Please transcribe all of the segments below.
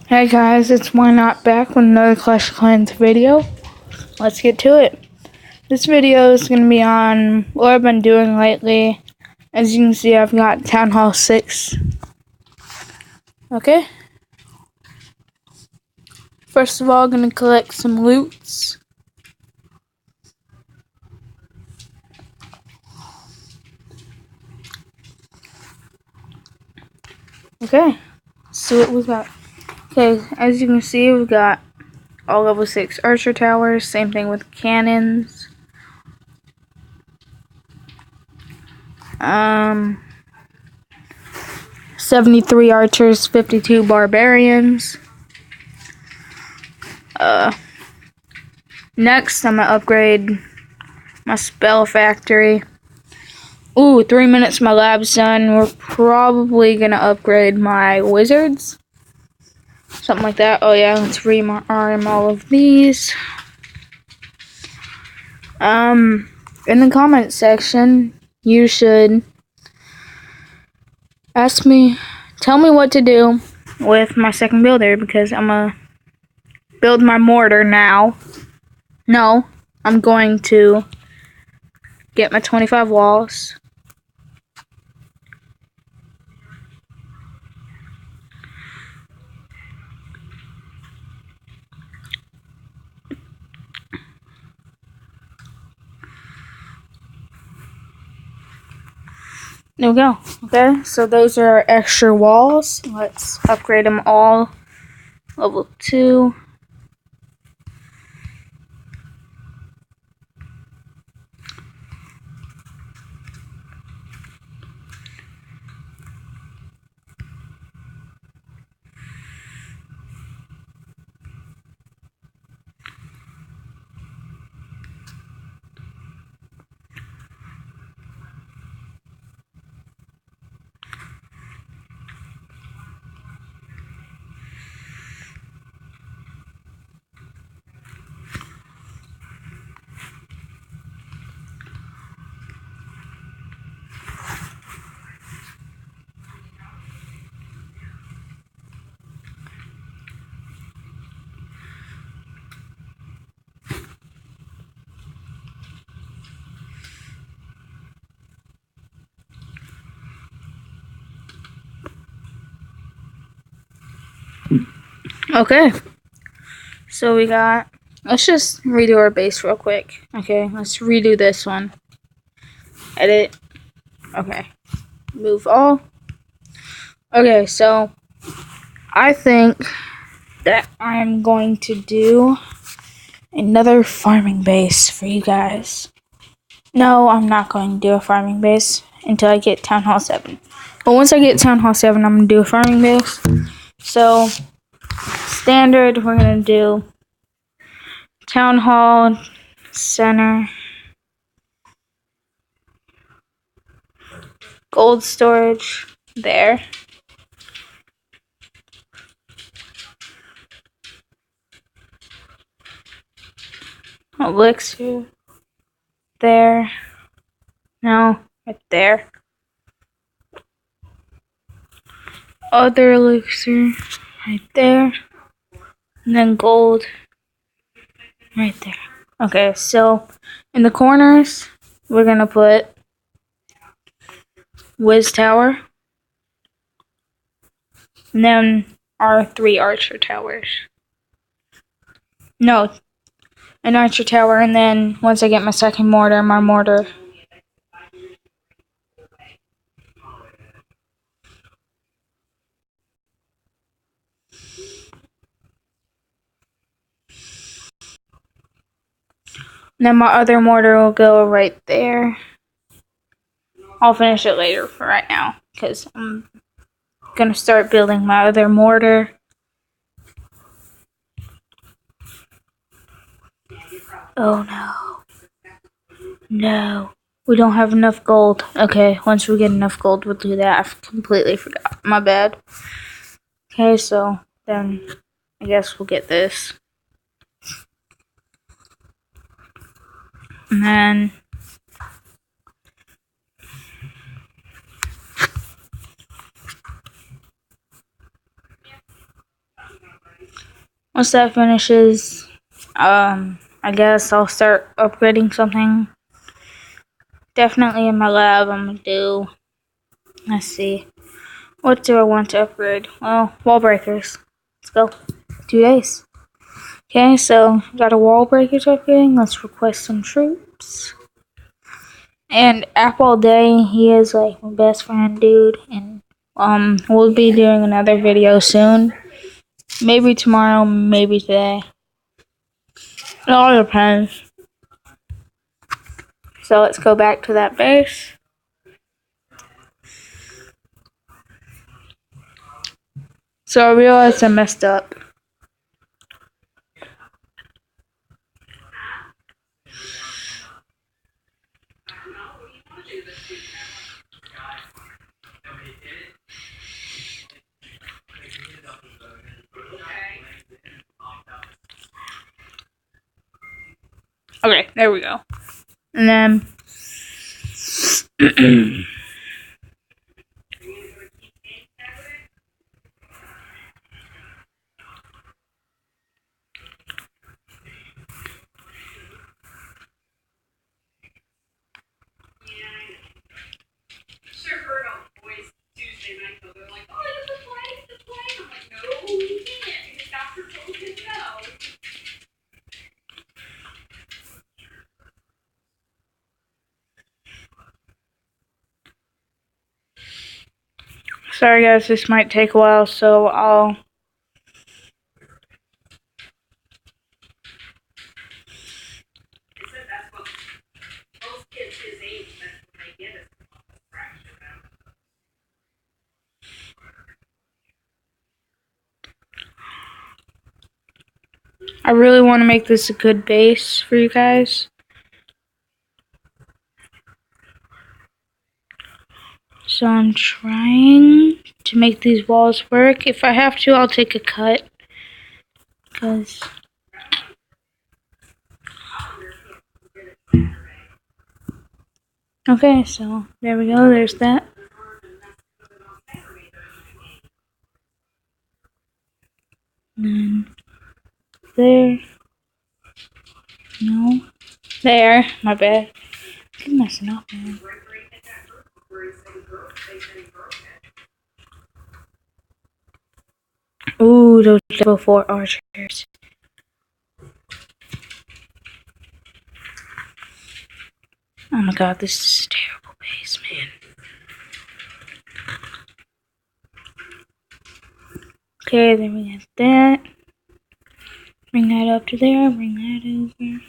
Hey guys, it's Why Not back with another Clash of Clans video. Let's get to it. This video is going to be on what I've been doing lately. As you can see, I've got Town Hall 6. Okay. First of all, I'm going to collect some loots. Okay. So what we got. Okay, as you can see, we've got all level 6 archer towers. Same thing with cannons. 73 archers, 52 barbarians. Next, I'm gonna upgrade my spell factory. Ooh, 3 minutes my lab's done. We're probably gonna upgrade my wizards. Something like that. Oh yeah, let's rearm all of these. In the comment section, you should tell me what to do with my second builder, because I'm gonna build my mortar now. No, I'm going to get my 25 walls. There we go. Okay, so those are our extra walls. Let's upgrade them all. Level 2. Okay, so we got, let's just redo our base real quick. Okay, let's redo this one. Edit. Okay, move all. Okay, so I think that I'm going to do another farming base for you guys. No, I'm not going to do a farming base until I get Town Hall 7. But once I get Town Hall 7, I'm going to do a farming base. So, standard, we're going to do Town Hall, Center, Gold Storage, there. Elixir, there. No, right there. Other elixir, right there. And then gold, right there. Okay, so in the corners, we're gonna put Wiz Tower. And then our 3 archer towers. No, an archer tower, and then once I get my second mortar, my mortar. And then my other mortar will go right there. I'll finish it later for right now, because I'm gonna start building my other mortar. Oh no. No. We don't have enough gold. Okay, once we get enough gold, we'll do that. I completely forgot. My bad. Okay, so then I guess we'll get this. And then once that finishes, I guess I'll start upgrading something. Definitely in my lab, I'm gonna do. Let's see. What do I want to upgrade? Well, wall breakers. Let's go. 2 days. Okay, so got a wall breakers upgrading. Let's request some troops. And Apple Day, he is like my best friend, dude. And we'll be doing another video soon. Maybe tomorrow, maybe today. It all depends. So let's go back to that base. So I realized I messed up. Okay, there we go. And then sorry guys, this might take a while, so I'll I really want to make this a good base for you guys. So I'm trying to make these walls work. If I have to, I'll take a cut. Because okay, so there we go, there's that. And then there. No. There, my bad. Keep messing up, man. Ooh, those level 4 archers. Oh my god, this is a terrible base, man. Okay, then we have that. Bring that up to there, bring that over.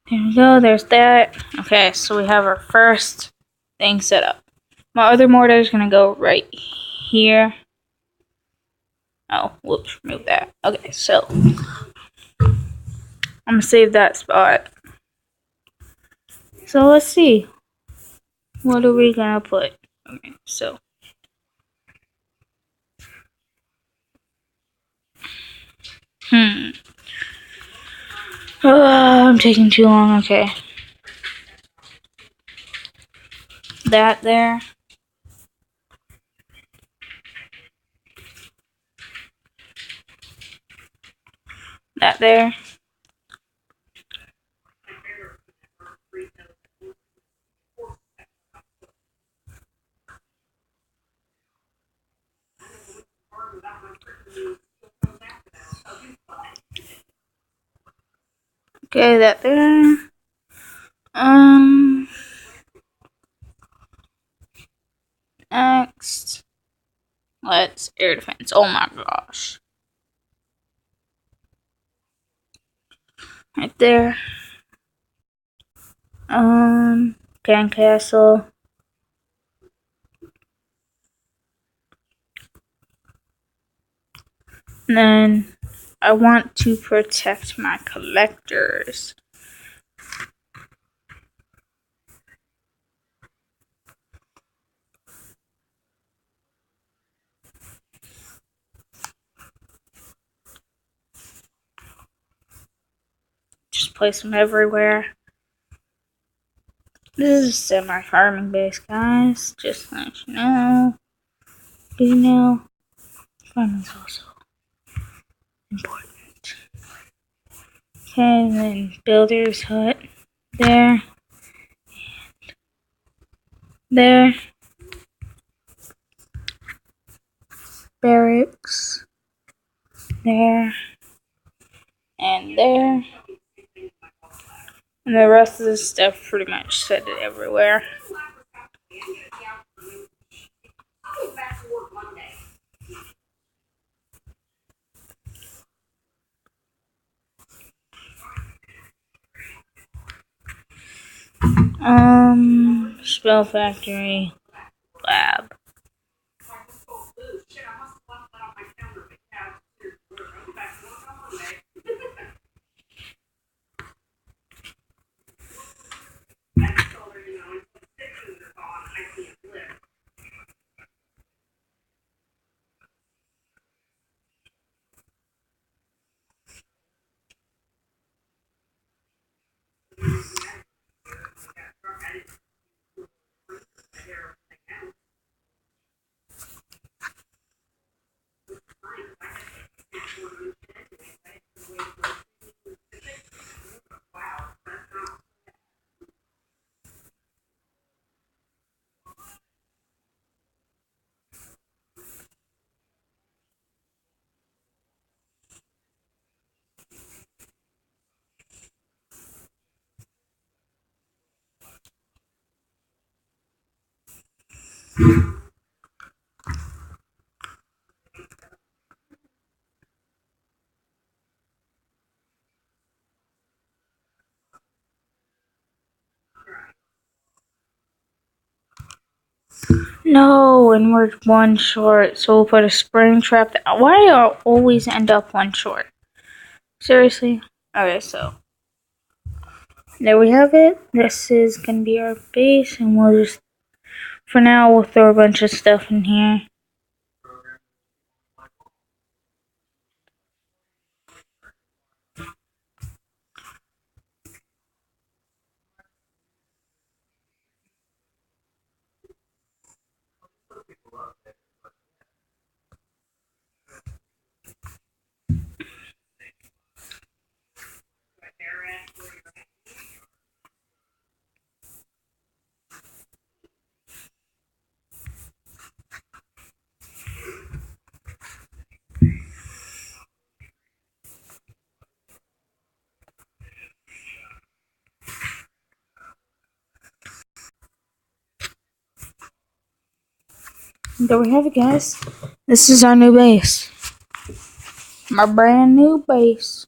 There we go, there's that. Okay, so we have our first thing set up. My other mortar is gonna go right here. Oh, whoops, remove that. Okay, so I'm gonna save that spot. So let's see. What are we gonna put? Okay, so I'm taking too long, okay. That there. That there. Okay, that there. Next. Let's air defense. Oh my gosh. Right there. Can castle. And then I want to protect my collectors. Just place them everywhere. This is a semi-farming base, guys. Just to let you know. Do you know? Farming's also important. Okay, and then builder's hut there, there, barracks there, and there. And the rest of the stuff pretty much set it everywhere. Spell factory, lab. No, and we're one short, so we'll put a spring trap. Why do I always end up one short? Seriously? Okay, so there we have it. This is gonna be our base, and we'll just, for now, we'll throw a bunch of stuff in here. There we have it, guys. This is our new base. My brand new base.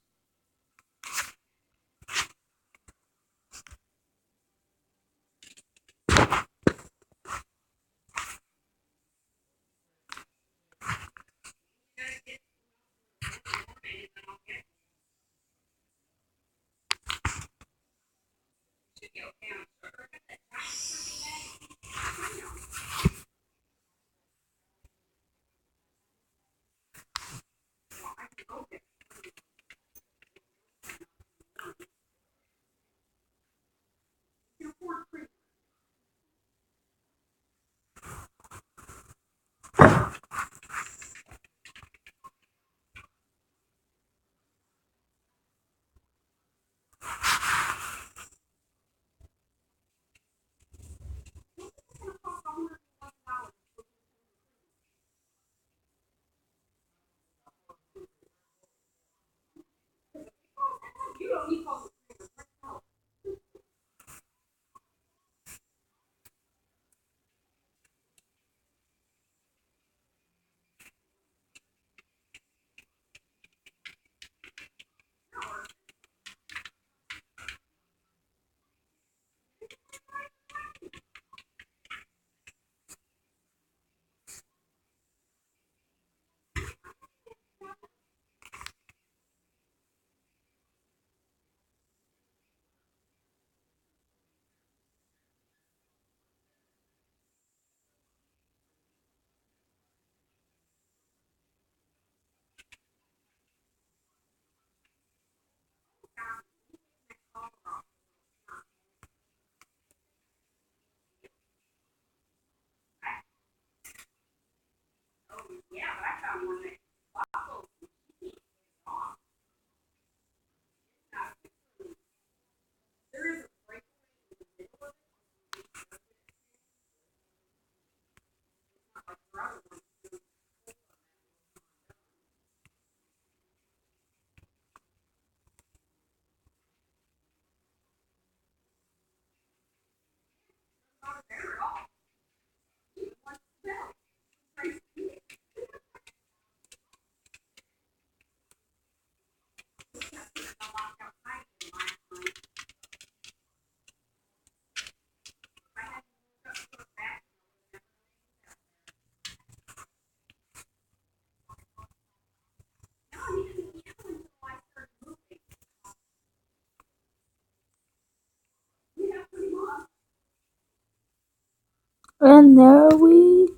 And there we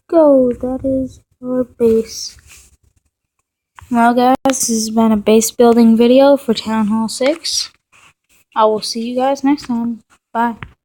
go. That is our base. Well, guys, this has been a base building video for Town Hall 6. I will see you guys next time. Bye.